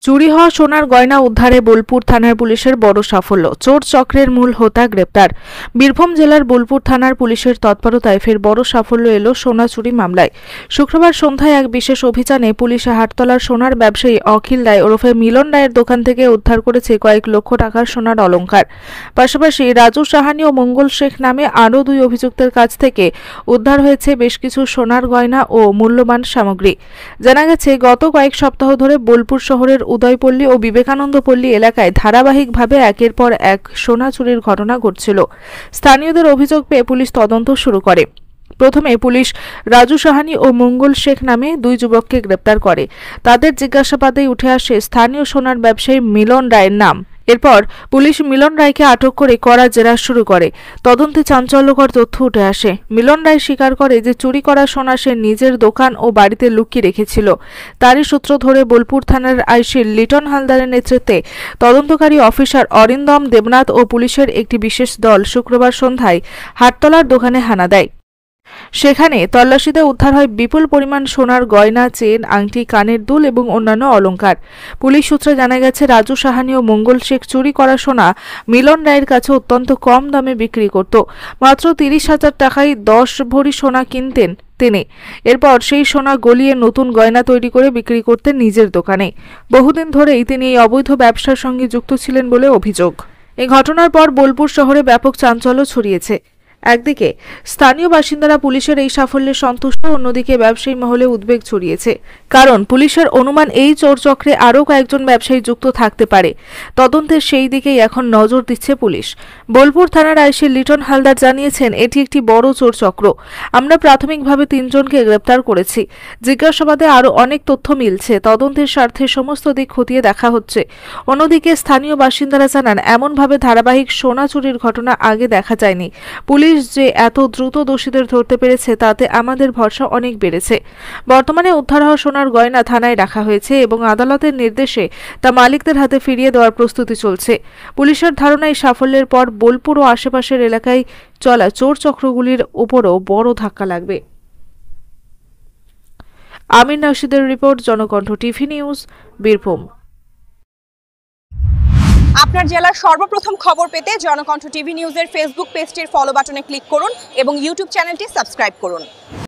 চুরি হওয়া সোনার গয়না উদ্ধারে বোলপুর থানার পুলিশের বড় সাফল্য। চোর চক্রের মূল হোতা গ্রেপ্তার। বীরভূম জেলার বোলপুর থানার পুলিশের তৎপরতায় ফের বড় সাফল্য এলো সোনা চুরি মামলায়। শুক্রবার সন্ধ্যায় এক বিশেষ অভিযানে পুলিশে হাটতলার সোনার ব্যবসায়ী অখিল রায় ওরফে মিলন রায়ের দোকান থেকে উদ্ধার করেছে কয়েক লক্ষ টাকার সোনার অলংকার। পাশাপাশি রাজু সাহানি ও মঙ্গল শেখ নামে আরও দুই অভিযুক্তের কাছ থেকে উদ্ধার হয়েছে বেশ কিছু সোনার গয়না ও মূল্যবান সামগ্রী। জানা গেছে, গত কয়েক সপ্তাহ ধরে বোলপুর শহরের উদয়পল্লী ও বিবেকানন্দপল্লী এলাকায় ধারাবাহিকভাবে একের পর এক সোনা চুরির ঘটনা ঘটছিল। স্থানীয়দের অভিযোগ পেয়ে পুলিশ তদন্ত শুরু করে। প্রথমে পুলিশ রাজু সাহানি ও মঙ্গল শেখ নামে দুই যুবককে গ্রেপ্তার করে। তাদের জিজ্ঞাসাবাদে উঠে আসে স্থানীয় সোনার ব্যবসায়ী মিলন রায়ের নাম। এরপর পুলিশ মিলন রায়কে আটক করে কড়া জেরা শুরু করে। তদন্তে চাঞ্চল্যকর তথ্য উঠে আসে। মিলন রায় স্বীকার করে যে চুরি করা সোনা সে নিজের দোকান ও বাড়িতে লুকিয়ে রেখেছিল। তারই সূত্র ধরে বোলপুর থানার আইসি লিটন হালদারের নেতৃত্বে তদন্তকারী অফিসার অরিন্দম দেবনাথ ও পুলিশের একটি বিশেষ দল শুক্রবার সন্ধ্যায় হাটতলার দোকানে হানা দেয়। সেখানে তল্লাশিতে উদ্ধার হয় বিপুল পরিমাণ সোনার গয়না, চেন, আংটি, কানের দুল এবং অন্যান্য অলংকার। পুলিশ সূত্রে জানা গেছে, রাজু সাহানি ও মঙ্গল শেখ চুরি করা সোনা মিলন রায়ের কাছে অত্যন্ত কম দামে বিক্রি করত। মাত্র 30,000 টাকায় 10 ভরি সোনা কিনতেন তিনি। এরপর সেই সোনা গলিয়ে নতুন গয়না তৈরি করে বিক্রি করতেন নিজের দোকানে। বহুদিন ধরেই তিনি এই অবৈধ ব্যবসার সঙ্গে যুক্ত ছিলেন বলে অভিযোগ। এই ঘটনার পর বোলপুর শহরে ব্যাপক চাঞ্চল্য ছড়িয়েছে। একদিকে স্থানীয় বাসিন্দারা পুলিশের এই সাফল্যে সন্তুষ্ট, অন্যদিকে ব্যবসায়ী মহলে উদ্বেগ ছড়িয়েছে। কারণ পুলিশের অনুমান এই চোর চক্রে আরও কয়েকজন ব্যবসায়ী যুক্ত থাকতে পারে। তদন্তের সেই দিকেই এখন নজর দিচ্ছে পুলিশ। বোলপুর থানার আইসি লিটন হালদার জানিয়েছেন, এটি একটি বড় চোর চক্র। আমরা প্রাথমিকভাবে 3 জনকে গ্রেপ্তার করেছি। জিজ্ঞাসাবাদে আরও অনেক তথ্য মিলছে। তদন্তের স্বার্থে সমস্ত দিক খতিয়ে দেখা হচ্ছে। অন্যদিকে স্থানীয় বাসিন্দারা জানান, এমনভাবে ধারাবাহিক সোনা চুরির ঘটনা আগে দেখা যায়নি। পুলিশ যে এত দ্রুত দোষীদের ধরতে পেরেছে তাতে আমাদের ভরসা অনেক বেড়েছে। বর্তমানে উদ্ধার হওয়া সোনার গয়না থানায় রাখা হয়েছে এবং আদালতের নির্দেশে তা মালিকদের হাতে ফিরিয়ে দেওয়ার প্রস্তুতি চলছে। পুলিশের ধারণা, এই সাফল্যের পর বোলপুর ও আশেপাশের এলাকায় চলা চোর চক্রগুলির উপরও বড় ধাক্কা লাগবে। আমির নাশিদের report, Janakantha TV news, Birbhum. আপনার জেলার সর্বপ্রথম খবর পেতে জনকণ্ঠ টিভি নিউজের ফেসবুক পেজটির ফলো বাটনে ক্লিক করুন এবং ইউটিউব চ্যানেলটি সাবস্ক্রাইব করুন।